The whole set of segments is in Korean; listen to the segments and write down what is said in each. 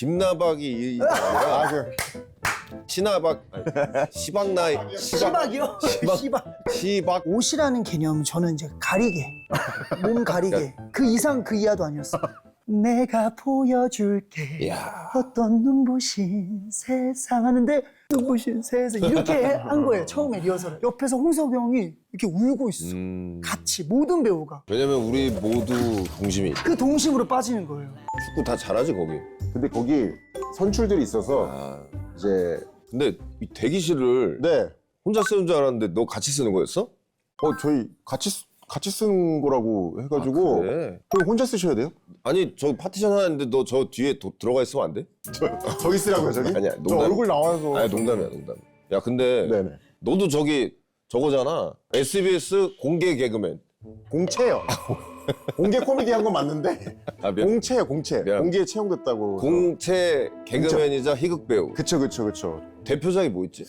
김나박이 아니라 시나박 시박나이 시박이요? 시박 옷이라는 개념 저는 이제 가리개, 몸 가리개 그 이상 그 이하도 아니었어. 내가 보여줄게 야. 어떤 눈부신 세상 하는데 눈부신 세상 이렇게 한 거예요. 처음에 리허설을. 옆에서 홍석이 형이 이렇게 울고 있어. 같이 모든 배우가. 왜냐면 우리 모두 동심이 그 동심으로 빠지는 거예요. 축구 다 잘하지 거기. 근데 거기 선출들이 있어서 아. 이제 근데 이 대기실을 네. 혼자 쓰는 줄 알았는데 너 같이 쓰는 거였어? 저희 같이 쓴 거라고 해가지고 그래? 그럼 혼자 쓰셔야 돼요? 아니 저 파티션 하나 있는데 너 저 뒤에 들어가 있으면 안 돼? 저기 쓰라고요 저기? 아니야, 저 농담. 얼굴 나와서 아니 농담이야. 야 근데 네네. 너도 저거잖아. SBS 공개 개그맨. 공채요. 공개 코미디 한 건 맞는데 아, 미안. 공채요 공채. 미안. 공개에 채용됐다고. 공채 개그맨이자 희극 배우. 그쵸. 대표작이 뭐 있지?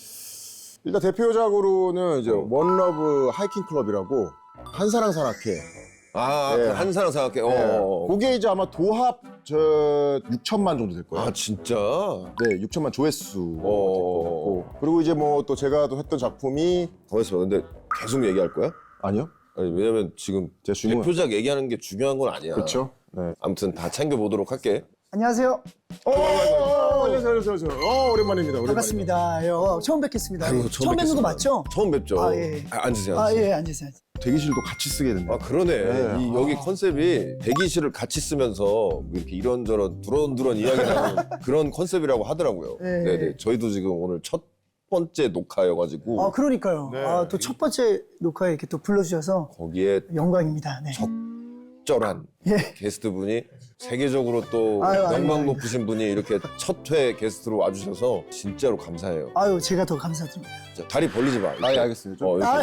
일단 대표작으로는 이제 원러브 하이킹 클럽이라고 한사랑 산악회. 아, 네. 그 한사랑 생각해. 그게 이제 아마 도합 6천만 정도 될 거예요. 아 진짜? 네, 6천만 조회수 될 어. 거고. 그리고 이제 뭐 또 제가 또 했던 작품이 가만있어 봐. 근데 계속 얘기할 거야? 아니요? 아니 왜냐면 지금 제 주문. 대표작 얘기하는 게 중요한 건 아니야. 그렇죠. 네. 아무튼 다 챙겨보도록 할게. 안녕하세요. 안녕하세요. 오랜만입니다. 반갑습니다. 처음 뵙겠습니다. 아이고, 처음 뵙는 거 맞죠? 처음 뵙죠. 아, 예. 앉으세요. 아, 예, 앉으세요. 대기실도 같이 쓰게 된다. 아 그러네. 네. 여기 컨셉이 대기실을 같이 쓰면서 이렇게 이런저런 두런두런 이야기하는 그런 컨셉이라고 하더라고요. 네. 네네. 저희도 지금 오늘 첫 번째 녹화여가지고 아, 그러니까요. 네. 아, 또 첫 번째 녹화에 이렇게 또 불러주셔서 거기에 영광입니다. 네. 적절한 예. 게스트분이 세계적으로 또 아유, 명망 아유. 높으신 분이 이렇게 첫 회 게스트로 와주셔서 진짜로 감사해요. 아유, 제가 더 감사드립니다. 진짜 다리 벌리지 마. 아, 예, 알겠습니다. 이렇게. 아유,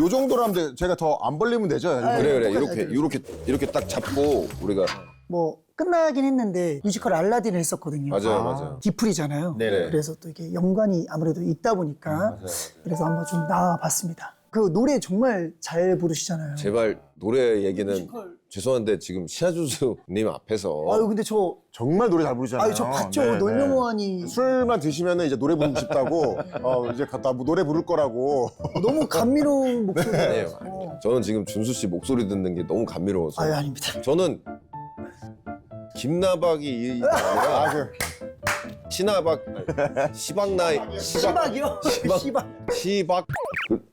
요 정도로 하면 제가 더 안 벌리면 되죠? 그래 똑같이 이렇게 딱 잡고 우리가 뭐 끝나긴 했는데 뮤지컬 알라딘을 했었거든요. 맞아요. 디플이잖아요. 네네. 그래서 또 이게 연관이 아무래도 있다 보니까 그래서 한번 좀 나와봤습니다. 그 노래 정말 잘 부르시잖아요. 제발 노래 얘기는 뮤지컬. 죄송한데 지금 시아주스님 앞에서 아유, 근데 저 정말 노래 잘 부르잖아요. 아유, 저 봤죠. 네, 네. 놀면뭐하니 술만 드시면 이제 노래 부르고 싶다고 이제 갖다 노래 부를 거라고. 너무 감미로운 목소리예요. 아니에요. 저는 지금 준수 씨 목소리 듣는 게 너무 감미로워서 아유, 아닙니다. 저는 김나박이 아니라 시나박 시박나이 시박이요? 시박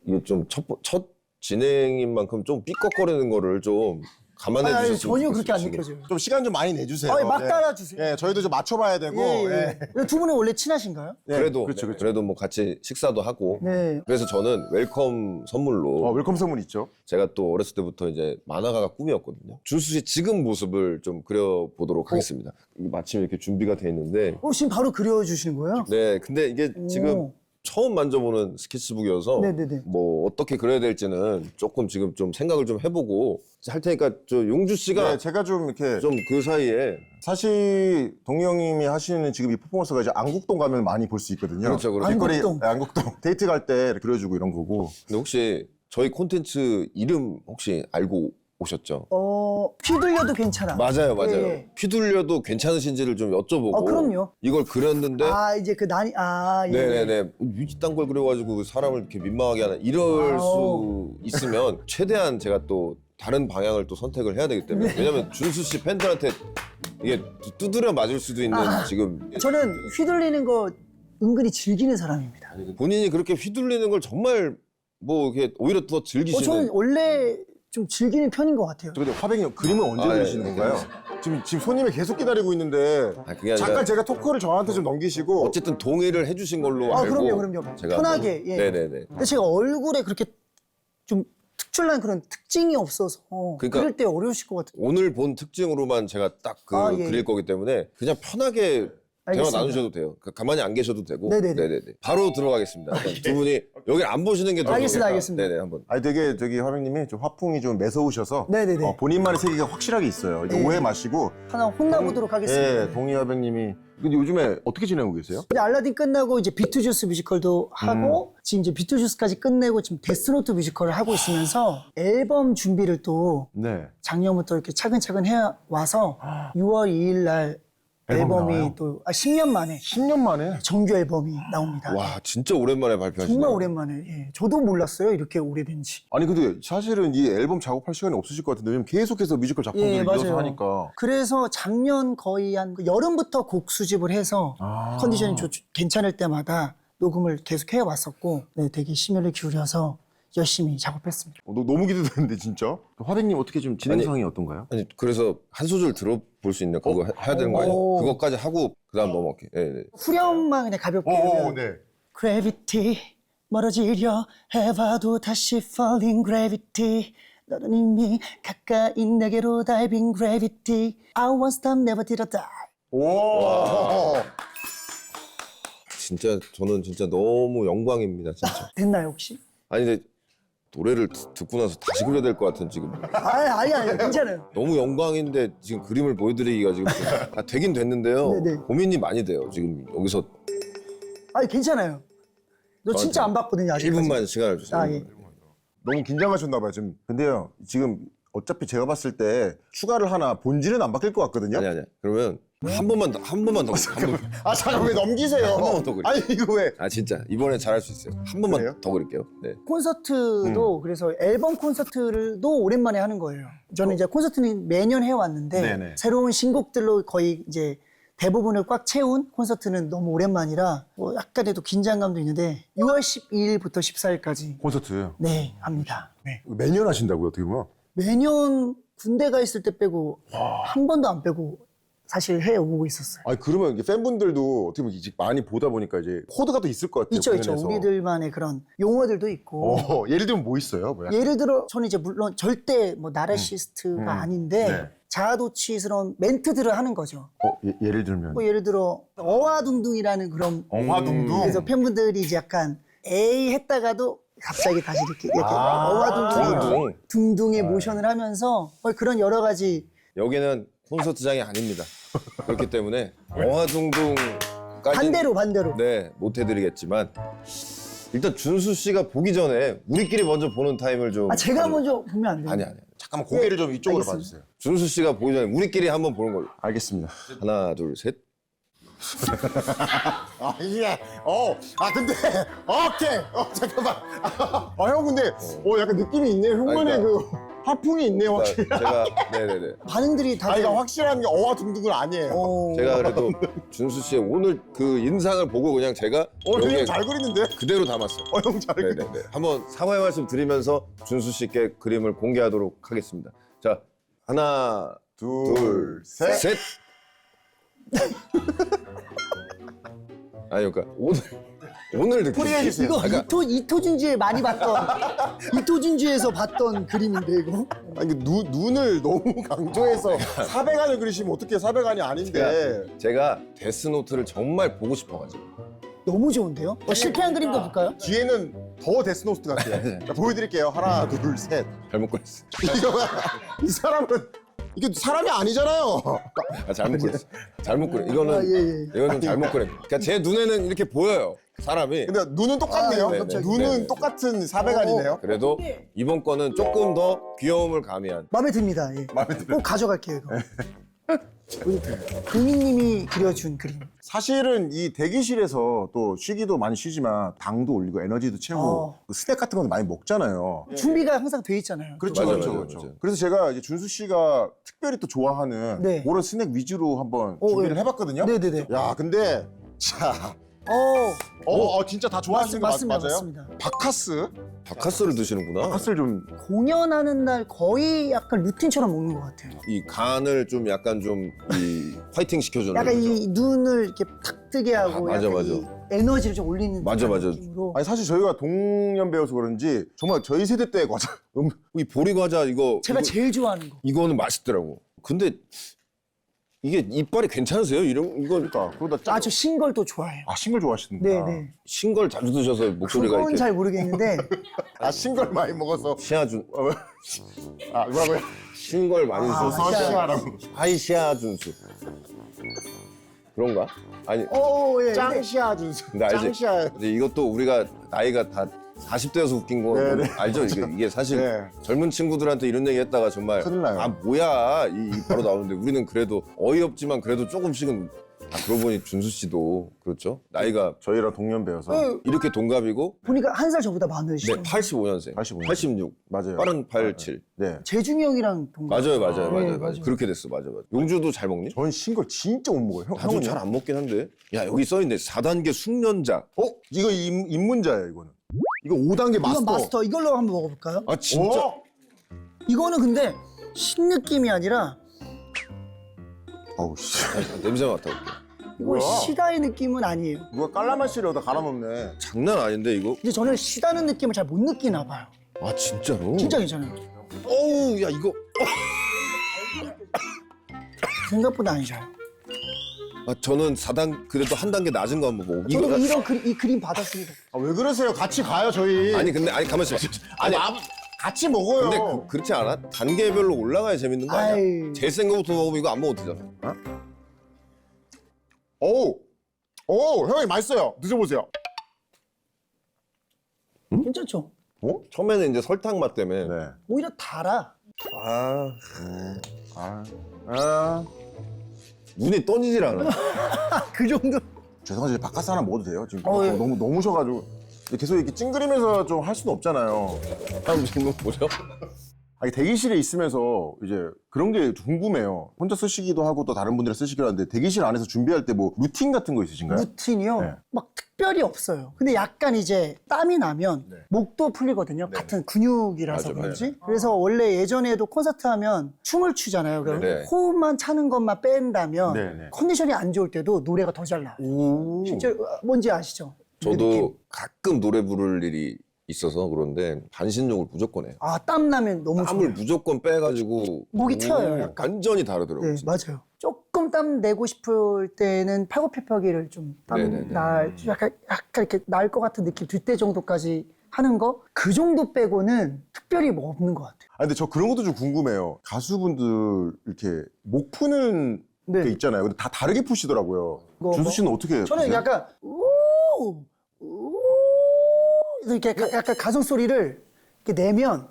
이게 좀 첫 진행인 만큼 좀 삐걱거리는 거를 좀 감안해 아니, 주셨으면 전혀 그렇게 안 좋겠어요, 느껴져요. 좀 시간 좀 많이 내주세요. 아니, 막 네. 따라주세요. 예, 저희도 좀 맞춰봐야 되고. 예. 예. 두 분은 원래 친하신가요? 네, 그래도 그렇죠. 그래도 뭐 같이 식사도 하고 네. 그래서 저는 웰컴 선물로 웰컴 선물 있죠. 제가 또 어렸을 때부터 이제 만화가가 꿈이었거든요. 준수 씨 지금 모습을 좀 그려보도록 하겠습니다. 이게 마침 이렇게 준비가 돼 있는데 지금 바로 그려주시는 거예요? 네, 근데 이게 지금 오. 처음 만져보는 스케치북이어서 네네네. 뭐 어떻게 그려야 될지는 조금 지금 좀 생각을 좀 해보고 할 테니까 저 용주 씨가 네, 제가 좀 이렇게 좀 그 사이에 사실 동희 형님이 하시는 지금 이 퍼포먼스가 이제 안국동 가면 많이 볼 수 있거든요. 그렇죠, 그렇죠. 길거리 안국동. 안국동 데이트 갈 때 그려주고 이런 거고. 근데 혹시 저희 콘텐츠 이름 혹시 알고 오셨죠? 휘둘려도 괜찮아. 맞아요. 예. 휘둘려도 괜찮으신지를 좀 여쭤보고 그럼요. 이걸 그렸는데 아, 이제 그 예. 네네네 유지딴 걸 그려가지고 사람을 이렇게 민망하게 하는 이럴 수 있으면 최대한 제가 또 다른 방향을 또 선택을 해야 되기 때문에 왜냐면 준수 씨 팬들한테 이게 두드려 맞을 수도 있는 지금 저는 휘둘리는 거 은근히 즐기는 사람입니다. 본인이 그렇게 휘둘리는 걸 정말 뭐 이렇게 오히려 더 즐기시는 저는 원래 좀 즐기는 편인 것 같아요. 근데 화백이 형 그림은 언제 아, 그리시는 예. 건가요? 지금 손님이 계속 기다리고 있는데 그게 아니라 잠깐 제가 토크를 저한테 좀 넘기시고 어쨌든 동의를 해주신 걸로 알고 그럼요. 제가 편하게. 예. 네네네 근데 제가 얼굴에 그렇게 좀 특출난 그런 특징이 없어서 그러니까 그릴 때 어려우실 것 같아요. 오늘 본 특징으로만 제가 딱 예. 그릴 거기 때문에 그냥 편하게 대화 알겠습니다. 나누셔도 돼요. 가만히 안 계셔도 되고. 네네네. 바로 들어가겠습니다. 두 분이 여기 안 보시는 게 더 알겠습니다, 좋으니까. 알겠습니다. 네네 한번. 아니 되게 저기 화백님이 좀 화풍이 좀 매서우셔서 네네네. 본인만의 세계가 확실하게 있어요. 이제 네. 오해 마시고. 하나 혼나보도록 하겠습니다. 예, 동희 화백님이 근데 요즘에 어떻게 지내고 계세요? 이제 알라딘 끝나고 이제 비투주스 뮤지컬도 하고 지금 이제 비투주스까지 끝내고 지금 데스노트 뮤지컬을 하고 있으면서 앨범 준비를 또 네. 작년부터 이렇게 차근차근 해 와서 6월 2일 날 앨범이 나와요? 또 10년 만에 10년 만에? 정규 앨범이 나옵니다. 와 진짜 오랜만에 발표하시네요. 정말 오랜만에. 예. 저도 몰랐어요. 이렇게 오래된지. 아니 근데 사실은 이 앨범 작업할 시간이 없으실 것 같은데 왜냐면 계속해서 뮤지컬 작품들을 예, 이어서 맞아요. 하니까. 그래서 작년 거의 한 여름부터 곡 수집을 해서 컨디션이 괜찮을 때마다 녹음을 계속 해왔었고 네, 되게 심혈을 기울여서 열심히 작업했습니다. 너무 기대되는데 진짜. 화백님 어떻게 좀 진행상이 어떤가요? 아니 그래서 한 소절 들어볼 수 있는 그거 해야 되는 거 아니에요? 오. 그거까지 하고 그다음 넘어갈게. 네, 네. 후렴만 그냥 가볍게 하면 네. Gravity 멀어지려 해봐도 다시 falling gravity 너는 이미 가까이 내게로 diving gravity I won't stop never till I die. 오. 진짜 저는 진짜 너무 영광입니다 진짜. 됐나요 혹시? 아니 근데 노래를 듣고 나서 다시 그려야 될 것 같은 지금. 아니 괜찮아요. 너무 영광인데 지금 그림을 보여드리기가 지금 되긴 됐는데요. 네네. 고민이 많이 돼요. 지금 여기서 아니 괜찮아요. 너 진짜 안 봤거든요 아직까지. 1분만 시간을 주세요. 아, 예. 너무 긴장하셨나 봐요 지금. 근데요 지금 어차피 제가 봤을 때 추가를 하나 본질은 안 바뀔 것 같거든요. 아니 그러면 한 번만 더 아 잠깐 왜 넘기세요? 한 번만 더 그려. 아니 이거 왜? 아 진짜 이번에 잘할 수 있어요. 한 번만 그래요? 더 그릴게요. 네. 콘서트도 그래서 앨범 콘서트도 오랜만에 하는 거예요. 저는 이제 콘서트는 매년 해왔는데 네네. 새로운 신곡들로 거의 이제 대부분을 꽉 채운 콘서트는 너무 오랜만이라 뭐 약간의 또 긴장감도 있는데 6월 12일부터 14일까지 콘서트 네 합니다. 네. 매년 하신다고요 어떻게 보면? 매년 군대 가 있을 때 빼고 한 번도 안 빼고 사실 해오고 있었어요. 아니 그러면 이게 팬분들도 어떻게 보면 이제 많이 보다 보니까 이제 코드가 또 있을 것 같아요. 있죠. 공연에서. 우리들만의 그런 용어들도 있고 예를 들면 뭐 있어요? 뭐야? 예를 들어 저는 이제 물론 절대 뭐 나르시스트가 아닌데 네. 자아도취스러운 멘트들을 하는 거죠. 예를 들면 뭐 예를 들어 어화둥둥이라는 그런 어화둥둥. 그래서 팬분들이 이제 약간 에이 했다가도 갑자기 다시 이렇게 어화둥둥 둥둥의 모션을 하면서 그런 여러 가지 여기는 콘서트장이 아닙니다. 그렇기 때문에 어화둥둥까지 반대로 네, 못 해드리겠지만 일단 준수 씨가 보기 전에 우리끼리 먼저 보는 타임을 좀 제가 먼저 보면 안 돼요? 아니 잠깐만 고개를 좀 이쪽으로 알겠습니다. 봐주세요. 준수 씨가 보기 전에 우리끼리 한번 보는 걸로. 알겠습니다. 하나 둘 셋. 이게 근데 오케이 잠깐만 형 근데 약간 느낌이 있네요. 형만의 아니, 그 화풍이 있네요 확실히. 제가 네네네. 반응들이 다들 그러니까 확실한 게 어화둥둥은 아니에요. 제가 그래도 준수 씨의 오늘 그 인상을 보고 그냥 제가 형님 잘 그리는데? 그대로 담았어요. 형 잘 그리. 네네네. 한번 사과의 말씀 드리면서 준수 씨께 그림을 공개하도록 하겠습니다. 자 하나 둘, 셋. 셋. 아니 그러니까 오늘 느낌. 풀이해주세요. 이거 그러니까 이토준지에 많이 봤던 이토준지에서 봤던 그림인데 이거 아니 눈을 너무 강조해서 사백안을 그리시면 어떻게 사백안이 아닌데. 제가 데스노트를 정말 보고 싶어가지고. 너무 좋은데요? 실패한 그림도 볼까요? 뒤에는 더 데스노트 같아요. 자, 보여드릴게요. 하나, 둘, 셋. 잘못 그렸어. 이 사람은 이게 사람이 아니잖아요. 잘못 그렸어. 잘못 그려. 이거는 이건 좀 잘못 그려. 그러니까 제 눈에는 이렇게 보여요. 사람이. 근데 눈은 똑같네요. 네네. 눈은 네네. 똑같은 사백안이네요. 그래도 이번 거는 조금 더 귀여움을 가미한. 마음에 듭니다. 예. 꼭 가져갈게요 이거. 우리 금희님이 그려준 그림. 사실은 이 대기실에서 또 쉬기도 많이 쉬지만 당도 올리고 에너지도 채우고 그 스낵 같은 것도 많이 먹잖아요. 준비가 항상 돼 있잖아요. 그렇죠, 맞아요, 그렇죠, 맞아요, 그렇죠. 맞아요. 그래서 제가 이제 준수 씨가 특별히 또 좋아하는 네. 그런 스낵 위주로 한번 준비를 예. 해봤거든요. 네네네. 야, 근데 자, 진짜 다 좋아하시는 거 맞습니다. 맞아요? 맞습니다. 바카스를 드시는구나. 바카스를 좀 공연하는 날 거의 약간 루틴처럼 먹는 것 같아요. 이 간을 좀 약간 좀 이 화이팅 시켜주는. 약간 거죠. 이 눈을 이렇게 탁 뜨게 하고 맞아, 약간 맞아. 이 에너지를 좀 올리는 맞아, 듯한 맞아. 느낌으로. 아니 사실 저희가 동년 배워서 그런지 정말 저희 세대 때 과자 이 보리 과자 이거 제가 제일 좋아하는 거. 이거는 맛있더라고. 근데 이게 이빨이 괜찮으세요? 이거 그러니까 그러다 짜. 저 신걸 또 좋아해요. 싱글 좋아하시는구나. 네네. 신걸 자주 드셔서 목소리가 그건 이렇게 잘 모르겠는데 싱글 많이 먹어서 시아준 뭐라고요? 신걸 많이 드셔서 시아라고. 하이시아 준수 그런가? 아니 예. 근데 짱시아 준수. 근데 알지? 짱시아. 이제 이것도 우리가 나이가 다 40대여서 웃긴 거 네네. 알죠? 이게 사실 네. 젊은 친구들한테 이런 얘기 했다가 정말 큰일 나요. 아 뭐야 이 바로 나오는데 우리는 그래도 어이없지만 그래도 조금씩은 그러고 보니 준수 씨도 그렇죠? 나이가 저희랑 동년배여서 이렇게 동갑이고 보니까 한 살 저보다 많으시죠? 네 85년생 85년생. 86 맞아요. 빠른 87 네. 재중이 형이랑 동갑. 맞아요. 맞아요. 그렇게 됐어 맞아. 용주도 잘 먹니? 전 신걸 진짜 못 먹어요. 나도 형은요? 잘 안 먹긴 한데 야 여기 써있네 4단계 숙련자 이거 입문자예요 이거는. 이거 5단계 마스터. 이건 마스터. 이걸로 한번 먹어볼까요? 아 진짜? 오! 이거는 근데 신 느낌이 아니라 어우 씨. 냄새 맡아볼게. 이거 뭐야? 시다의 느낌은 아니에요. 누가 깔라맛씨를 여기다 갈아 넣네. 장난 아닌데 이거? 근데 저는 시다는 느낌을 잘 못 느끼나 봐요. 아 진짜로? 진짜 괜찮아요. 어우 야 이거 생각보다 아니죠. 아, 저는 4단 그래도 한 단계 낮은 거 한번 먹어. 저는 이런 이 그림 받았습니다. 아, 왜 그러세요? 같이 가요 저희. 아니 근데 가만 있어. 아니 같이 먹어요. 근데 그렇지 않아? 단계별로 올라가야 재밌는 거 아니야? 아이. 제일 센 거부터 먹으면 이거 안 먹어도 되잖아. 오 형님 맛있어요. 드셔보세요. 괜찮죠? 처음에는 이제 설탕 맛 때문에 네. 오히려 달아. 눈이 떠지질 않아. 그 정도. 죄송한데 바카스 하나 먹어도 돼요? 지금 예. 너무 셔가지고 계속 이렇게 찡그리면서 좀 할 수는 없잖아요. 다음 질문 뭐죠? 아니, 대기실에 있으면서 이제 그런 게 궁금해요. 혼자 쓰시기도 하고 또 다른 분들이 쓰시기도 하는데 대기실 안에서 준비할 때 뭐 루틴 같은 거 있으신가요? 루틴이요? 네. 막 특별히 없어요. 근데 약간 이제 땀이 나면 네. 목도 풀리거든요. 같은 근육이라서 맞아, 그런지. 그래서 원래 예전에도 콘서트 하면 춤을 추잖아요. 그럼 네. 호흡만 차는 것만 뺀다면 네. 컨디션이 안 좋을 때도 노래가 더 잘 나와요. 오. 실제 뭔지 아시죠? 그 느낌. 저도 가끔 노래 부를 일이 있어서 그런데 반신욕을 무조건 해요. 아, 땀 나면 너무 땀을 좋아요. 무조건 빼가지고 목이 트여요, 약간. 완전히 다르더라고요. 네, 진짜. 맞아요. 조금 땀 내고 싶을 때는 팔굽혀펴기를 좀 네네네. 약간 이렇게 날 것 같은 느낌 들 때 정도까지 하는 거? 그 정도 빼고는 특별히 뭐 없는 것 같아요. 아 근데 저 그런 것도 좀 궁금해요. 가수분들 이렇게 목 푸는 네. 게 있잖아요. 근데 다 다르게 푸시더라고요. 뭐, 준수 씨는 어떻게 저는 푸세요? 약간 이렇게 약간 가성 소리를 이렇게 내면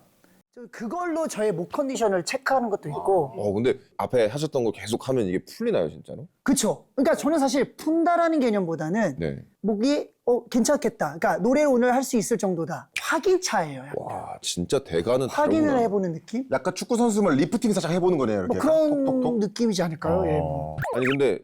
그걸로 저의 목 컨디션을 체크하는 것도 있고. 근데 앞에 하셨던 거 계속 하면 이게 풀리나요, 진짜로? 그쵸. 그러니까 저는 사실 푼다라는 개념보다는 네. 목이 괜찮겠다. 그러니까 노래 오늘 할 수 있을 정도다. 확인차예요. 약간. 와, 진짜 대가는 확인을 다르구나. 해보는 느낌? 약간 축구 선수만 리프팅 살짝 해보는 거네요. 이렇게 뭐 그런 톡톡톡. 느낌이지 않을까요? 예. 뭐. 아니 근데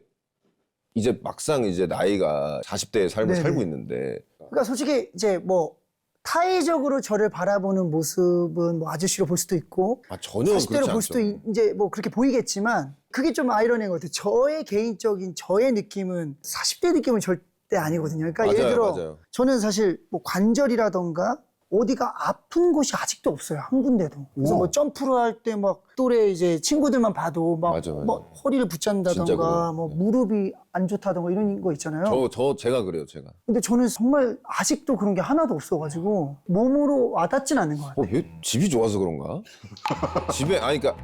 이제 막상 이제 나이가 40대의 삶을 네네. 살고 있는데 그러니까 솔직히 이제 뭐 타의적으로 저를 바라보는 모습은 뭐 아저씨로 볼 수도 있고 전혀 40대로 그렇지 볼 수도 않죠. 이제 뭐 그렇게 보이겠지만 그게 좀 아이러니한 것 같아요. 저의 개인적인 저의 느낌은 40대 느낌은 절대 아니거든요. 그러니까 예를 들어 맞아요. 저는 사실 뭐 관절이라던가 어디가 아픈 곳이 아직도 없어요. 한 군데도. 그래서 우와. 뭐 점프를 할 때 막 또래 이제 친구들만 봐도 막 맞아. 뭐 허리를 진짜 붙잡는다던가 그래요. 뭐 무릎이 안 좋다던가 이런 거 있잖아요. 제가 그래요, 제가. 근데 저는 정말 아직도 그런 게 하나도 없어가지고 몸으로 와닿진 않는 것 같아요. 왜 집이 좋아서 그런가? 집에 그러니까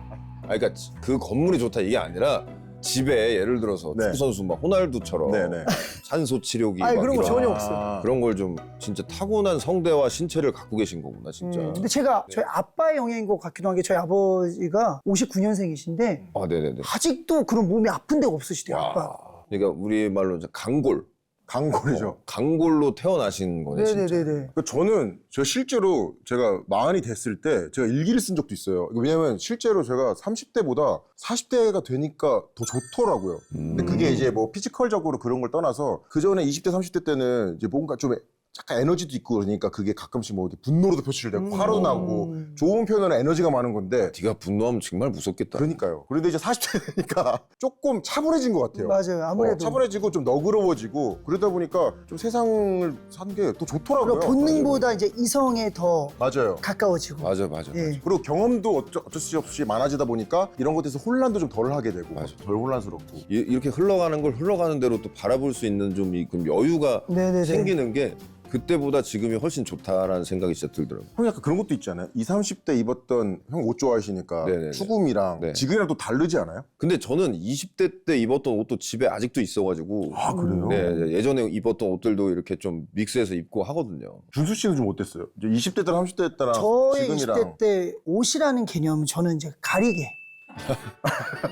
그 건물이 좋다 이게 아니라 집에 예를 들어서 네. 축구 선수 막 호날두처럼 네네. 산소 치료기 아니 막 그런 거 이런 전혀 없어요. 그런 걸 좀 진짜 타고난 성대와 신체를 갖고 계신 거구나 진짜. 근데 제가 저희 아빠의 영향인 것 같기도 한 게 저희 아버지가 59년생이신데 네네네. 아직도 그런 몸이 아픈 데가 없으시대요. 아빠. 와. 그러니까 우리 말로 이제 강골. 강골이죠. 강골로 태어나신 거네 진짜. 네네네네. 저는 실제로 제가 마흔이 됐을 때 제가 일기를 쓴 적도 있어요. 왜냐면 실제로 제가 30대보다 40대가 되니까 더 좋더라고요. 근데 그게 이제 뭐 피지컬적으로 그런 걸 떠나서 그 전에 20대, 30대 때는 이제 뭔가 좀 약간 에너지도 있고 그러니까 그게 가끔씩 뭐 이렇게 분노로도 표출되고 화도 나고 좋은 표현은 에너지가 많은 건데 네가 분노하면 정말 무섭겠다. 그러니까요. 그런데 이제 40대 되니까 조금 차분해진 것 같아요. 맞아요. 아무래도. 차분해지고 좀 너그러워지고 그러다 보니까 좀 세상을 사는 게 또 좋더라고요. 그리고 본능보다 이제 이성에 더 맞아요. 가까워지고. 맞아. 예. 그리고 경험도 어쩔 수 없이 많아지다 보니까 이런 것에서 혼란도 좀 덜 하게 되고 맞아. 덜 혼란스럽고. 이렇게 흘러가는 걸 흘러가는 대로 또 바라볼 수 있는 좀 이 여유가 네네네. 생기는 게 그때보다 지금이 훨씬 좋다라는 생각이 진짜 들더라고요. 형 약간 그런 것도 있지 않아요? 20, 30대 입었던 형 옷 좋아하시니까 네네네. 추금이랑 네. 지금이랑 또 다르지 않아요? 근데 저는 20대 때 입었던 옷도 집에 아직도 있어가지고 아 그래요? 네, 예전에 입었던 옷들도 이렇게 좀 믹스해서 입고 하거든요. 준수 씨는 좀 어땠어요? 이제 20대 때랑 30대 때랑 저의 지금이랑 20대 때 옷이라는 개념은 저는 이제 가리개.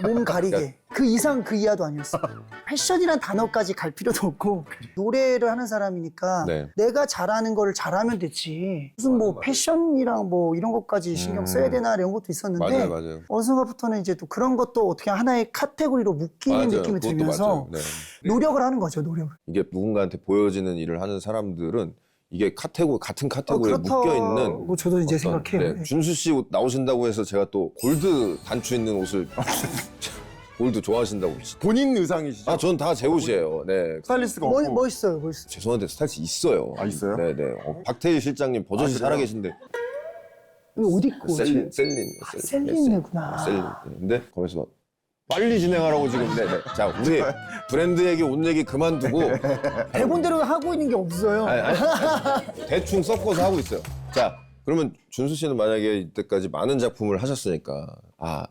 몸 가리개. 그 이상 그 이하도 아니었어요. 패션이란 단어까지 갈 필요도 없고 노래를 하는 사람이니까 네. 내가 잘하는 거를 잘하면 되지. 무슨 뭐 패션이랑 뭐 이런 것까지 신경 써야 되나 이런 것도 있었는데 맞아요. 어느 순간부터는 이제 또 그런 것도 어떻게 하나의 카테고리로 묶이는 맞아요. 느낌이 그것도 들면서 맞아요. 네. 노력을 하는 거죠, 노력을. 이게 누군가한테 보여지는 일을 하는 사람들은 이게 같은 카테고리에 그렇다고 묶여 있는 저도 이제 생각해요. 네, 준수 씨 옷 나오신다고 해서 제가 또 골드 단추 있는 옷을 골드 좋아하신다고. 본인 의상이시죠? 아, 전 다 제 옷이에요. 네. 스타일리스트가 없고 멋있어요. 죄송한데 스타일리스트 있어요. 아, 있어요? 네네. 박태일 실장님 버젓이 그래요? 살아계신데 이거 어디 있고? 셀린이구나. 셀린. 근데 거기서 막 빨리 진행하라고 지금. 네. 자, 우리 브랜드 얘기, 옷 얘기 그만두고 대본대로 하고 있는 게 없어요. 아니, 대충 섞어서 하고 있어요. 자, 그러면 준수 씨는 만약에 이때까지 많은 작품을 하셨으니까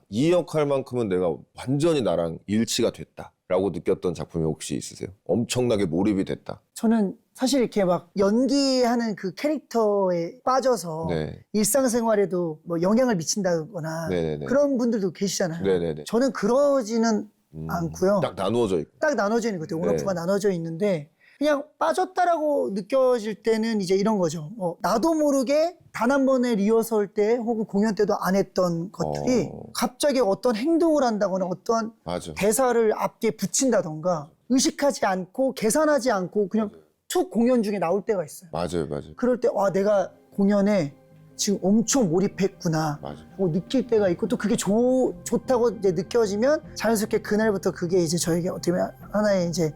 이 역할만큼은 내가 완전히 나랑 일치가 됐다라고 느꼈던 작품이 혹시 있으세요? 엄청나게 몰입이 됐다. 저는 사실 이렇게 막 연기하는 그 캐릭터에 빠져서 네. 일상생활에도 뭐 영향을 미친다거나 네네네. 그런 분들도 계시잖아요. 네네네. 저는 그러지는 않고요. 딱 나누어져 있고. 딱 나눠져 있는 것 같아요. 네. 온오프가 나눠져 있는데 그냥 빠졌다라고 느껴질 때는 이제 이런 거죠. 나도 모르게 단 한 번의 리허설 때 혹은 공연 때도 안 했던 것들이 갑자기 어떤 행동을 한다거나 어떠한 맞아. 대사를 앞뒤에 붙인다던가 의식하지 않고 계산하지 않고 그냥 툭 공연 중에 나올 때가 있어요. 맞아요. 그럴 때 내가 공연에 지금 엄청 몰입했구나 맞아. 느낄 때가 있고 또 그게 좋다고 이제 느껴지면 자연스럽게 그날부터 그게 이제 저에게 어떻게 보면 하나의 이제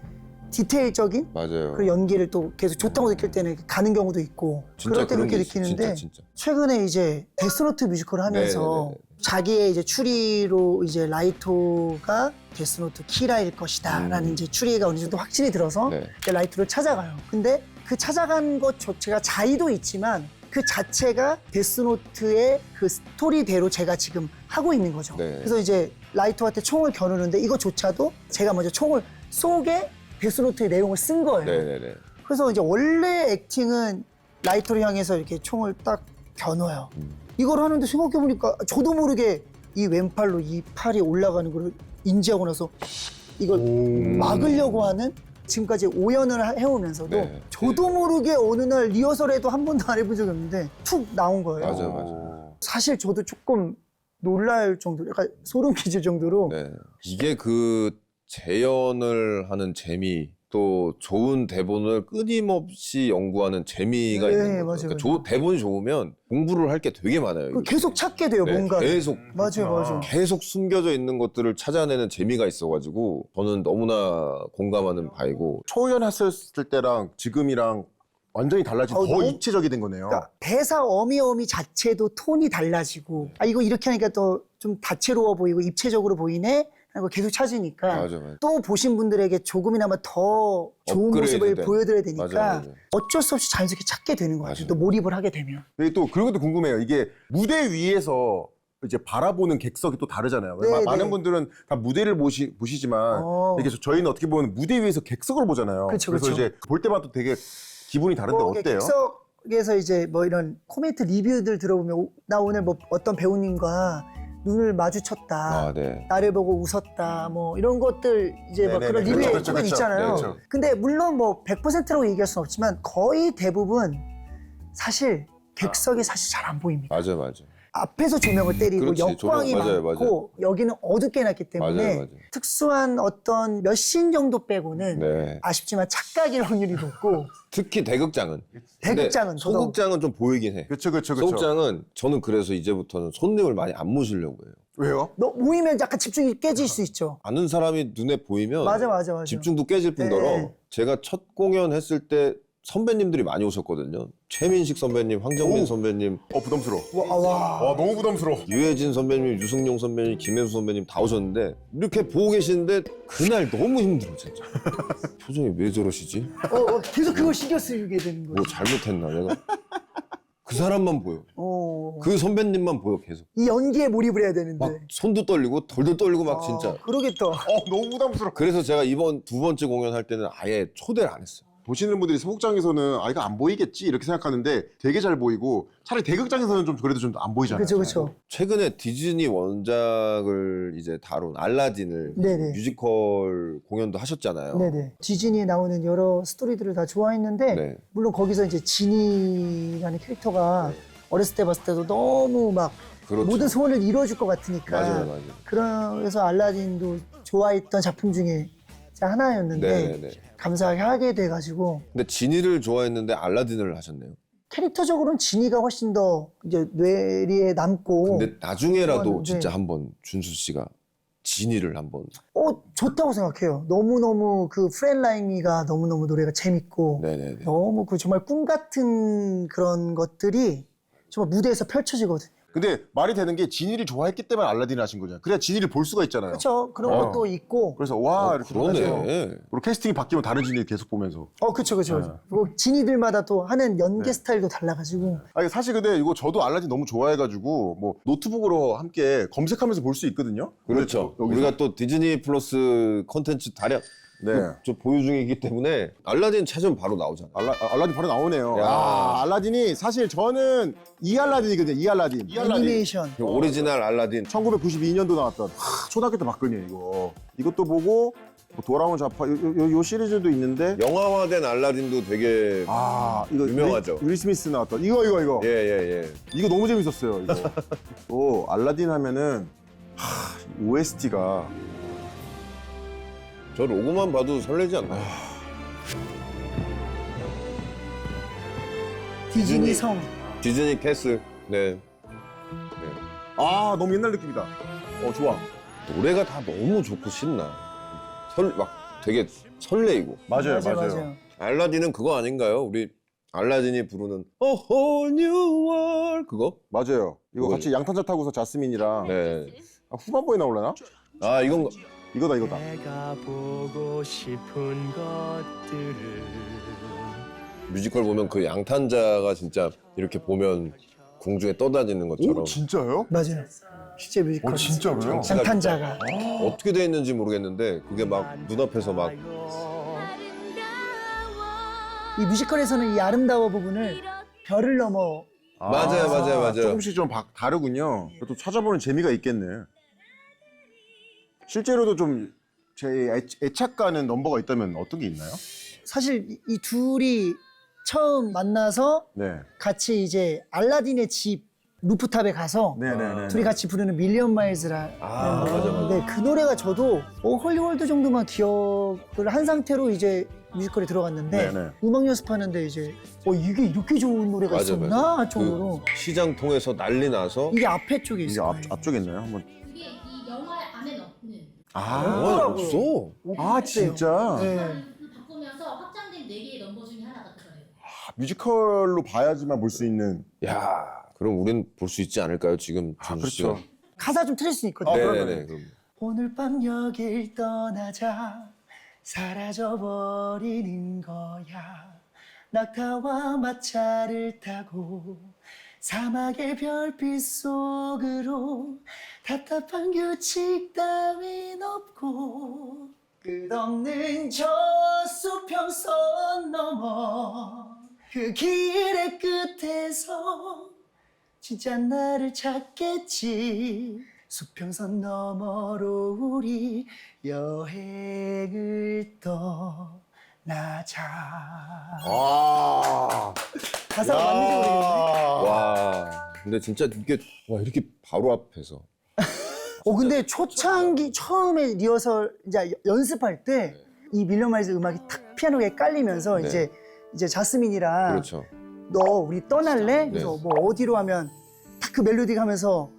디테일적인 맞아요. 그 연기를 또 계속 좋다고 느낄 때는 가는 경우도 있고 그럴 때 그런 그렇게 게 있어. 느끼는데 진짜. 최근에 이제 데스노트 뮤지컬을 하면서 네네네. 자기의 이제 추리로 이제 라이토가 데스노트 키라일 것이다라는 이제 추리가 어느 정도 확신이 들어서 네. 이제 라이토를 찾아가요. 근데 그 찾아간 것 자체가 자의도 있지만 그 자체가 데스노트의 그 스토리대로 제가 지금 하고 있는 거죠. 네. 그래서 이제 라이토한테 총을 겨누는데 이거조차도 제가 먼저 총을 쏘게 데스노트의 내용을 쓴 거예요. 네네네. 그래서 이제 원래 액팅은 라이터를 향해서 이렇게 총을 딱 겨눠요. 이걸 하는데 생각해보니까 저도 모르게 이 왼팔로 이 팔이 올라가는 걸 인지하고 나서 이걸 막으려고 하는 지금까지 5년을 해오면서도 네. 저도 모르게 어느 날 리허설에도 한 번도 안 해본 적이 없는데 툭 나온 거예요. 맞아요. 사실 저도 조금 놀랄 정도로 약간 소름 끼칠 정도로 네. 이게 그 재연을 하는 재미 또 좋은 대본을 끊임없이 연구하는 재미가 네, 있는 거죠. 맞아요. 그러니까 대본이 좋으면 공부를 할 게 되게 많아요. 이렇게. 계속 찾게 돼요, 네, 뭔가. 계속 맞아요. 계속 숨겨져 있는 것들을 찾아내는 재미가 있어가지고 저는 너무나 공감하는 바이고. 초연했을 때랑 지금이랑 완전히 달라진 더 너무- 입체적이 된 거네요. 그러니까 대사 어미 자체도 톤이 달라지고 이거 이렇게 하니까 또 좀 다채로워 보이고 입체적으로 보이네 하고 계속 찾으니까 맞아. 또 보신 분들에게 조금이나마 더 좋은 업그레이드 모습을 된. 보여드려야 되니까 맞아. 어쩔 수 없이 자연스럽게 찾게 되는 것 같아요. 맞아요. 또 몰입을 하게 되면. 근데 또 그런 것도 궁금해요. 이게 무대 위에서 이제 바라보는 객석이 또 다르잖아요. 네, 많은 네. 분들은 다 무대를 보시지만 이게 저희는 어떻게 보면 무대 위에서 객석을 보잖아요. 그쵸, 그래서 그쵸. 이제 볼 때마다 또 되게 기분이 다른데 어때요? 객석에서 이제 뭐 이런 코멘트 리뷰들 들어보면 나 오늘 뭐 어떤 배우님과 눈을 마주쳤다. 네. 나를 보고 웃었다. 뭐 이런 것들 이제 막 네네네. 그런 리뷰에 그렇죠, 보면 그렇죠. 있잖아요. 네, 그렇죠. 근데 물론 뭐 100%라고 얘기할 수는 없지만 거의 대부분 사실 객석이 사실 잘 안 보입니다. 맞아요. 앞에서 조명을 때리고 그렇지, 역광이 조명, 맞아요, 많고 여기는 어둡게 해놨기 때문에 맞아요. 특수한 어떤 몇 씬 정도 빼고는 네. 아쉽지만 착각일 확률이 높고 특히 대극장은. 대극장은 근데 더더욱. 소극장은 좀 보이긴 해. 그렇죠. 소극장은 저는 그래서 이제부터는 손님을 많이 안 모시려고 해요. 왜요? 너 모이면 약간 집중이 깨질 수 있죠. 아는 사람이 눈에 보이면 맞아. 집중도 깨질 뿐더러 네. 제가 첫 공연 했을 때 선배님들이 많이 오셨거든요. 최민식 선배님, 황정민 선배님, 부담스러워. 와. 너무 부담스러워. 유해진 선배님, 유승용 선배님, 김혜수 선배님 다 오셨는데 이렇게 보고 계시는데 그날 너무 힘들어 진짜. 표정이 왜 저러시지? 계속 그걸 신경 쓰게 되는 거예요. 뭐 잘못했나 내가? 그 사람만 보여. 그 선배님만 보여 계속. 이 연기에 몰입을 해야 되는데. 막 손도 떨리고 덜덜 떨리고 막 진짜. 그러겠다. 너무 부담스러워. 그래서 제가 이번 두 번째 공연할 때는 아예 초대를 안 했어요. 보시는 분들이 소극장에서는 이거 안 보이겠지 이렇게 생각하는데 되게 잘 보이고 차라리 대극장에서는 좀 그래도 좀 안 보이잖아요. 그렇죠. 최근에 디즈니 원작을 이제 다룬 알라딘을 네네. 뮤지컬 공연도 하셨잖아요. 네네. 디즈니에 나오는 여러 스토리들을 다 좋아했는데 네. 물론 거기서 이제 지니라는 캐릭터가 어렸을 때 봤을 때도 너무 막 그렇죠. 모든 소원을 이뤄줄 것 같으니까 맞아요. 그래서 알라딘도 좋아했던 작품 중에 하나였는데 네네네. 감사하게 하게 돼가지고 근데 지니를 좋아했는데 알라딘을 하셨네요. 캐릭터적으로는 지니가 훨씬 더 이제 뇌리에 남고 근데 나중에라도 좋았는데. 진짜 한번 준수 씨가 지니를 한번. 좋다고 생각해요. 너무너무 그 프렌라이미가 너무너무 노래가 재밌고 네네네. 너무 그 정말 꿈 같은 그런 것들이 정말 무대에서 펼쳐지거든요. 근데 말이 되는 게 지니를 좋아했기 때문에 알라딘을 하신 거잖아요. 그래야 지니를 볼 수가 있잖아요. 그렇죠. 그런 것도 있고. 그래서 와 이렇게 그러네. 하죠. 그리고 캐스팅이 바뀌면 다른 지니를 계속 보면서. 그렇죠. 그리고 지니들마다 또 하는 연기 스타일도 달라가지고. 사실 근데 이거 저도 알라딘 너무 좋아해가지고 뭐 노트북으로 함께 검색하면서 볼 수 있거든요. 그렇죠. 여기서. 우리가 또 디즈니 플러스 콘텐츠 다량 저 보유 중이기 때문에 알라딘 찾으면 바로 나오잖아요. 알라딘 바로 나오네요. 야. 알라딘이 사실 저는 이 알라딘이거든요. 이 알라딘. 애니메이션. 그 오리지널 알라딘. 1992년도 나왔던 초등학교 때 봤거든요. 이거. 이것도 보고 뭐 돌아온 자파 요 시리즈도 있는데 영화화된 알라딘도 되게 이거 유명하죠. 윌 스미스 나왔던 이거. 예. 이거 너무 재밌었어요. 이거. 또 알라딘 하면은 OST가 저 로고만 봐도 설레지 않나요? 디즈니 성. 디즈니 캐슬. 네. 너무 옛날 느낌이다. 좋아. 노래가 다 너무 좋고 신나. 막 되게 설레이고. 맞아요. 알라딘은 그거 아닌가요? 우리 알라딘이 부르는 A Whole New World 그거? 맞아요. 이거 그거죠. 같이 양탄자 타고서 자스민이랑 네. 후반부에 나오려나? 이건 이거다. 내가 보고 싶은 것들을 뮤지컬 보면 그 양탄자가 진짜 이렇게 보면 공중에 떠다니는 것처럼 진짜요? 맞아요. 실제 뮤지컬. 진짜로요? 장탄자가. 어떻게 돼 있는지 모르겠는데 그게 막 눈앞에서 막 이 뮤지컬에서는 이 아름다워 부분을 별을 넘어. 맞아요. 조금씩 좀 다르군요. 또 찾아보는 재미가 있겠네. 실제로도 좀 제 애착 가는 넘버가 있다면 어떤 게 있나요? 사실 이 둘이 처음 만나서 네. 같이 이제 알라딘의 집 루프탑에 가서 네네네. 둘이 같이 부르는 밀리언 마일즈라는 노래인데 그 노래가 저도 홀리월드 정도만 기억을 한 상태로 이제 뮤지컬에 들어갔는데 네네. 음악 연습하는데 이제 이게 이렇게 좋은 노래가 맞아. 있었나 할 정도로 그 시장 통해서 난리 나서 이게 앞에 쪽에 이게 있어요. 앞쪽에 있나요? 한번. 이게 이 영화 안에 넣는 영화에 없어. 진짜. 네. 그 바꾸면서 확장된 4개의 넘버 중에 하나가 그거예요. 뮤지컬로 봐야지만 볼 수 있는. 야, 그럼 우린 볼 수 있지 않을까요? 지금 준수 씨가. 그렇죠. 가사 좀 틀릴 수 있거든요. 네네네. 그럼. 오늘 밤 여길 떠나자 사라져버리는 거야 낙타와 마차를 타고 사막의 별빛 속으로 답답한 규칙 따윈 없고 끝없는 저 수평선 넘어 그 길의 끝에서 진짜 나를 찾겠지 수평선 너머로 우리 여행을 떠나자. 가사가 맞는지 모르겠네. 와, 근데 진짜 이렇게 바로 앞에서. 근데 초창기 처음에 리허설 이제 연습할 때 이 밀리언 마일즈 음악이 탁 피아노에 깔리면서 네. 이제 자스민이랑 그렇죠. 너 우리 떠날래? 그래서 뭐 어디로 하면 딱 그 멜로디가 하면서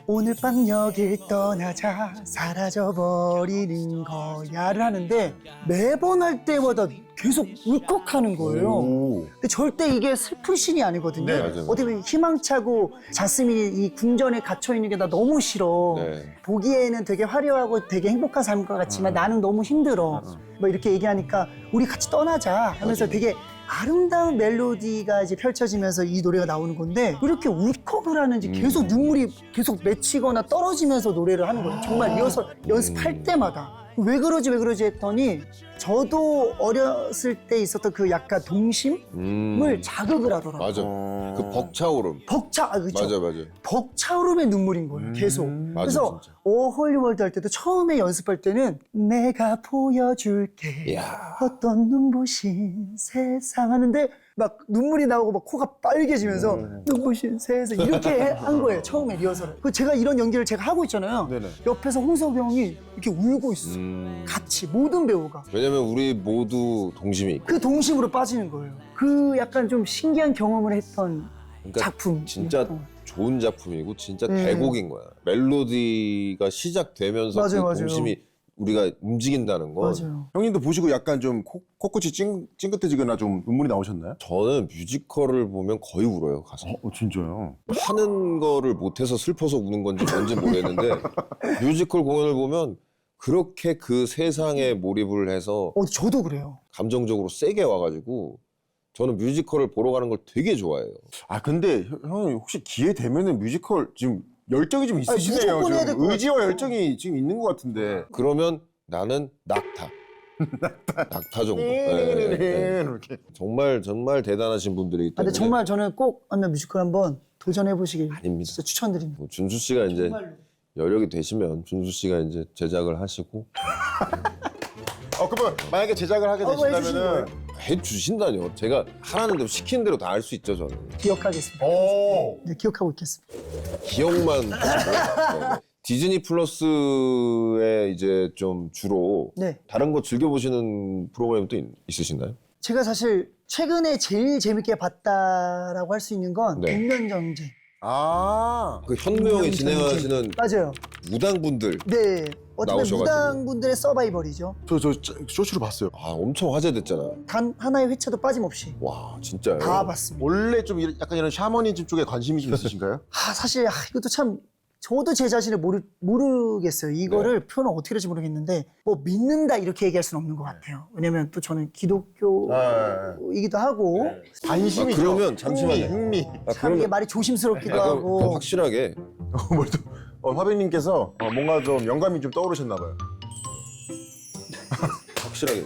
오늘 밤 여길 떠나자 사라져버리는 거야를 하는데 매번 할 때마다 계속 울컥하는 거예요. 오. 근데 절대 이게 슬픈 씬이 아니거든요. 네, 맞아요. 어떻게 보면 희망차고 자스민이 이 궁전에 gat혀 있는 게 나 너무 싫어. 네. 보기에는 되게 화려하고 되게 행복한 삶인 것 같지만 나는 너무 힘들어. 뭐 이렇게 얘기하니까 우리 같이 떠나자 하면서 되게 아름다운 멜로디가 이제 펼쳐지면서 이 노래가 나오는 건데 왜 이렇게 울컥을 하는지 계속 눈물이 계속 맺히거나 떨어지면서 노래를 하는 거예요. 정말 리허설 연습할 때마다. 왜 그러지 했더니 저도 어렸을 때 있었던 그 약간 동심을 자극을 하더라고요. 맞아. 그 벅차오름. 그렇죠. 맞아. 벅차오름의 눈물인 거예요. 계속. 맞아, 그래서 진짜. 어홀리월드 할 때도 처음에 연습할 때는 내가 보여줄게 이야. 어떤 눈부신 세상 하는데 막 눈물이 나오고 막 코가 빨개지면서 눈부신 세상 이렇게 한 거예요. 처음에 리허설을. 그 제가 이런 연기를 제가 하고 있잖아요. 네네. 옆에서 홍석이 형이 이렇게 울고 있어. 같이 모든 배우가. 왜냐면 우리 모두 동심이 있고. 그 동심으로 빠지는 거예요. 그 약간 좀 신기한 경험을 했던 그러니까 작품. 진짜 좋은 작품이고 진짜 네. 대곡인 거야. 멜로디가 시작되면서 맞아요, 그 맞아요. 동심이 우리가 움직인다는 건 맞아요. 형님도 보시고 약간 좀 코끝이 찡긋해지거나 좀 눈물이 나오셨나요? 저는 뮤지컬을 보면 거의 울어요, 가서. 진짜요? 하는 거를 못해서 슬퍼서 우는 건지 뭔지 모르겠는데 뮤지컬 공연을 보면 그렇게 그 세상에 몰입을 해서 저도 그래요. 감정적으로 세게 와가지고 저는 뮤지컬을 보러 가는 걸 되게 좋아해요. 아 근데 형 혹시 기회 되면은 뮤지컬 지금 열정이 좀 있으시네요. 무조건 해야 될것 지금 의지와 같아요. 열정이 지금 있는 것 같은데. 그러면 나는 낙타. 낙타 정도. 네. 네. 이렇게. 정말 대단하신 분들이기 때문에. 근데 정말 저는 꼭 한번 뮤지컬 한번 도전해 보시길 아닙니다. 진짜 추천드립니다. 뭐 준수 씨가 이제 정말로. 여력이 되시면 준수 씨가 이제 제작을 하시고 그러면 만약에 제작을 하게 뭐 되신다면은 해 주신다뇨. 제가 하라는 대로 시키는 대로 다 할 수 있죠, 저는. 기억하겠습니다. 오. 네, 기억하고 있겠습니다. 기억만 하시고. 네. 디즈니 플러스에 이제 좀 주로 네. 다른 거 즐겨 보시는 프로그램 또 있으신가요? 제가 사실 최근에 제일 재밌게 봤다라고 할 수 있는 건 네. 운명전쟁. 아. 그 현무 형이 진행하시는 맞아요. 무당분들. 네. 어떻게 나오셔가지고. 무당분들의 서바이벌이죠. 저 쇼츠로 봤어요. 아, 엄청 화제됐잖아. 단 하나의 회차도 빠짐없이 와, 진짜요. 다 봤습니다. 원래 좀 약간 이런 샤머니즘 쪽에 관심이 좀 있으신가요? 사실 이것도 참 저도 제 자신을 모르겠어요. 이거를 표현을 어떻게 할지 모르겠는데 뭐 믿는다 이렇게 얘기할 수는 없는 것 같아요. 왜냐면 또 저는 기독교이기도 하고 관심이. 그러면 잠시만요. 흥미. 참 이게 말이 조심스럽기도 그럼 하고 확실하게 화백님께서 뭔가 좀 영감이 좀 떠오르셨나 봐요. 확실하게.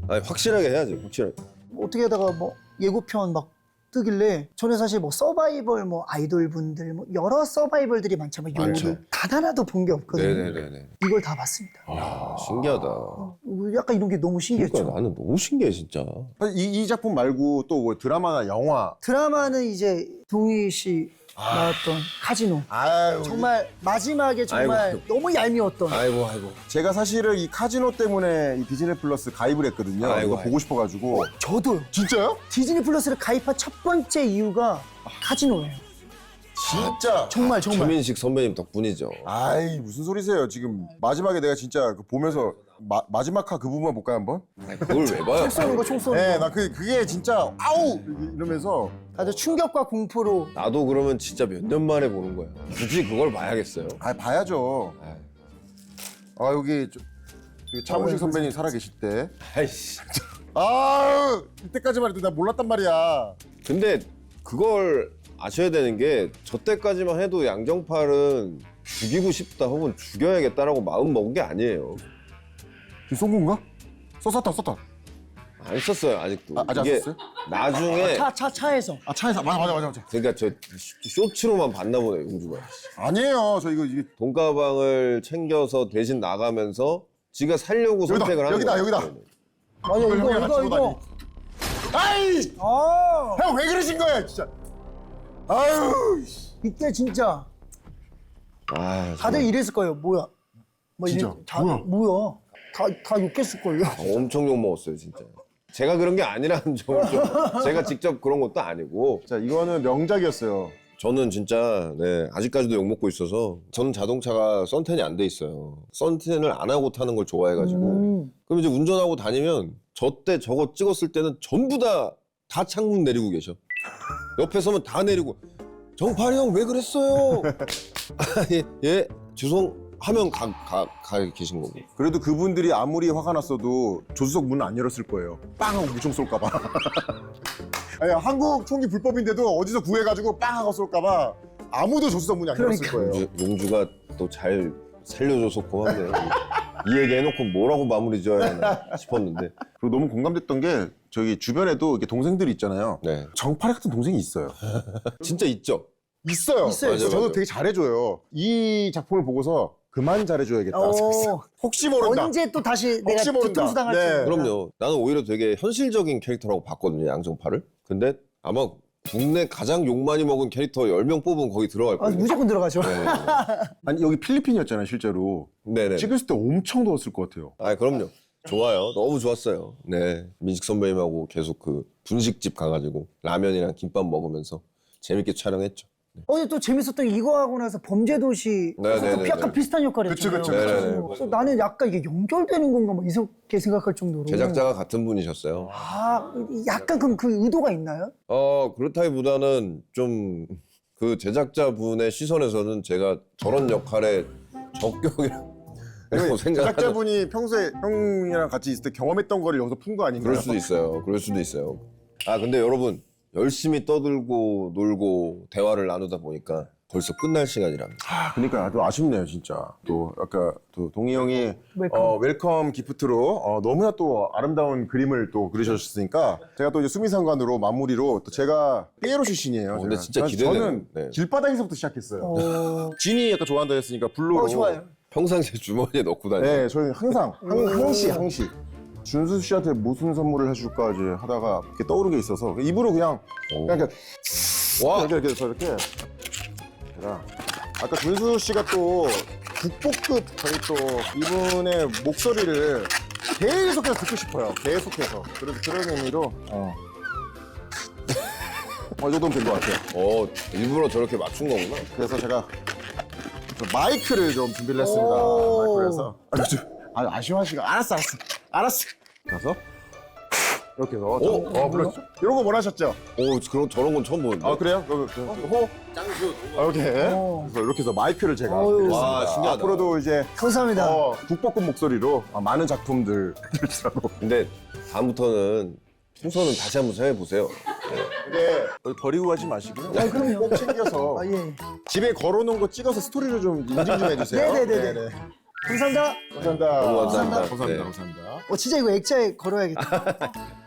아니, 확실하게 해야지. 확실하게. 어떻게 하다가 뭐 예고편 막 뜨길래 저는 사실 뭐 서바이벌 뭐 아이돌 분들 뭐 여러 서바이벌들이 많잖아요. 많죠. 요리 단 하나도 본 게 없거든요. 네네네네. 이걸 다 봤습니다. 야, 신기하다. 약간 이런 게 너무 신기했죠. 그러니까 나는 너무 신기해 진짜. 사실 이 작품 말고 또 뭐 드라마나 영화. 드라마는 이제 동희 씨 나왔던 카지노. 아유. 정말 마지막에 정말 아이고. 너무 얄미웠던. 아이고. 제가 사실은 이 카지노 때문에 이 디즈니 플러스 가입을 했거든요. 아이고, 이거 보고 싶어가지고. 저도요. 진짜요? 디즈니 플러스를 가입한 첫 번째 이유가 카지노예요. 진짜. 정말. 최민식 선배님 덕분이죠. 아이 무슨 소리세요? 지금 마지막에 내가 진짜 그 보면서 마지막 화 그 부분만 볼까요 한번? 아니, 그걸 왜 봐요? 총 쏘는 거, 총 쏘는 네, 거. 나 그게 진짜 아우 이러면서 다들 충격과 공포로. 나도 그러면 진짜 몇 년 만에 보는 거야. 굳이 그걸 봐야겠어요. 봐야죠. 여기 차무식 선배님 살아계실 때. 아이씨. 이때까지만 해도 나 몰랐단 말이야. 근데 그걸 아셔야 되는 게 저 때까지만 해도 양정팔은 죽이고 싶다 혹은 죽여야겠다라고 마음 먹은 게 아니에요. 지금 쏜 건가? 썼다. 안 썼어요 아직도. 아직 안 이게 썼어요? 나중에 차에서. 차에서 맞아. 그러니까 저 쇼츠로만 봤나 보네 용주가. 아니에요. 저 이게 돈가방을 챙겨서 대신 나가면서 지가 살려고 여기다, 선택을 하는 여기다, 거야. 여기다. 맞아, 형이랑 같이 이거. 보다니. 아이! 형 왜 그러신 거야 진짜. 아유. 이때 진짜 아, 다들 이랬을 거예요. 뭐야? 뭐 진짜, 뭐야? 다 욕했을걸요. 엄청 욕 먹었어요 진짜. 제가 그런 게 아니라는 점을 좀 제가 직접 그런 것도 아니고 자 이거는 명작이었어요. 저는 진짜 아직까지도 욕 먹고 있어서 저는 자동차가 썬텐이 안 돼 있어요. 썬텐을 안 하고 타는 걸 좋아해가지고 그럼 이제 운전하고 다니면 저 때 저거 찍었을 때는 전부 다 창문 내리고 계셔. 옆에 서면 다 내리고 정팔이 형 왜 그랬어요? 예 죄송하면 가 계신 거고. 그래도 그분들이 아무리 화가 났어도 조수석 문 안 열었을 거예요. 빵 하고 무총 쏠까봐. 아니, 한국 총기 불법인데도 어디서 구해가지고 빵 하고 쏠까봐 아무도 조수석 문이 안 열었을 거예요. 용주가 또 잘 살려줘서 고맙네요. 이 얘기 해놓고 뭐라고 마무리 지어야 하나 싶었는데. 그리고 너무 공감됐던 게 저기 주변에도 이렇게 동생들이 있잖아요. 네. 정팔이 같은 동생이 있어요. 진짜 있죠. 있어요. 있어요. 저도 맞아요. 되게 잘해줘요. 이 작품을 보고서 그만 잘해줘야겠다. 혹시 모른다. 언제 또 다시 내가 혹시 모른다. 뒤통수 당할지. 네. 그럼요. 나는 오히려 되게 현실적인 캐릭터라고 봤거든요, 양정팔을. 근데 아마 국내 가장 욕 많이 먹은 캐릭터 10명 뽑으면 거기 들어갈 거예요. 무조건 들어가죠. 네. 아니 여기 필리핀이었잖아요 실제로. 네네. 찍었을 때 엄청 더웠을 것 같아요. 아, 그럼요. 좋아요. 너무 좋았어요. 네. 민식 선배님하고 계속 그 분식집 가가지고 라면이랑 김밥 먹으면서 재밌게 촬영했죠. 근데 또 재밌었던 게 이거 하고 나서 범죄도시 네네네네. 약간 비슷한 역할을 그쵸, 했잖아요. 그쵸, 그쵸. 네네네. 그래서 나는 약간 이게 연결되는 건가 뭐 이렇게 생각할 정도로. 제작자가 같은 분이셨어요. 약간 그럼 그 의도가 있나요? 그렇다기보다는 좀 그 제작자분의 시선에서는 제가 저런 역할에 적격이라고 생각하는. 제작자분이 평소에 형이랑 같이 있을 때 경험했던 거를 여기서 푼 거 아닌가요? 그럴 수도 있어요. 그럴 수도 있어요. 아, 근데 여러분 열심히 떠들고 놀고 대화를 나누다 보니까 벌써 끝날 시간이랍니다. 그러니까 또 아쉽네요 진짜. 또 아까 또 동희 형이 웰컴. 웰컴 기프트로 너무나 또 아름다운 그림을 또 그리셨으니까 제가 또 이제 수미상관으로 마무리로 또 제가 삐에로 출신이에요. 근데 제가. 진짜 그래서 기대되네요. 저는 네. 길바닥에서부터 시작했어요. 어... 진이 약간 좋아한다 했으니까 블루로. 좋아요. 평상시에 주머니에 넣고 다녀요. 네, 저희는 항상 항시 준수 씨한테 무슨 선물을 해줄까 이제 하다가 이렇게 떠오른 게 있어서 입으로 그냥 이렇게 와. 이렇게 해서 이렇게 제가 아까 준수 씨가 또 국보급 저희 또 이분의 목소리를 계속해서 듣고 싶어요. 계속해서. 그래서 그런 의미로 이 정도면 된 것 같아요. 일부러 저렇게 맞춘 거구나. 그래서 제가 마이크를 좀 준비를 했습니다. 마이크를 해서 아쉬워하시고 알았어. 그래서 이렇게 해서 그렇죠. 이런 거 원하셨죠? 그럼 저런 건 처음 보는데. 아 그래요? 호? 짱수. 이렇게 그래서 이렇게 해서 마이크를 제가 어휴. 준비했습니다. 와, 신기하다. 앞으로도 이제 감사합니다. 국보급 목소리로 많은 작품들 들으시라고. 근데 다음부터는 풍선은 다시 한번 생각해보세요. 근데 버리고 가지 마시고요. 그럼요. 꼭 챙겨서 예. 집에 걸어놓은 거 찍어서 스토리를 좀 인증 좀 해주세요. 네네네네. 감사합니다. 감사합니다. 너무 감사합니다. 감사합니다. 네. 감사합니다. 진짜 이거 액자에 걸어야겠다.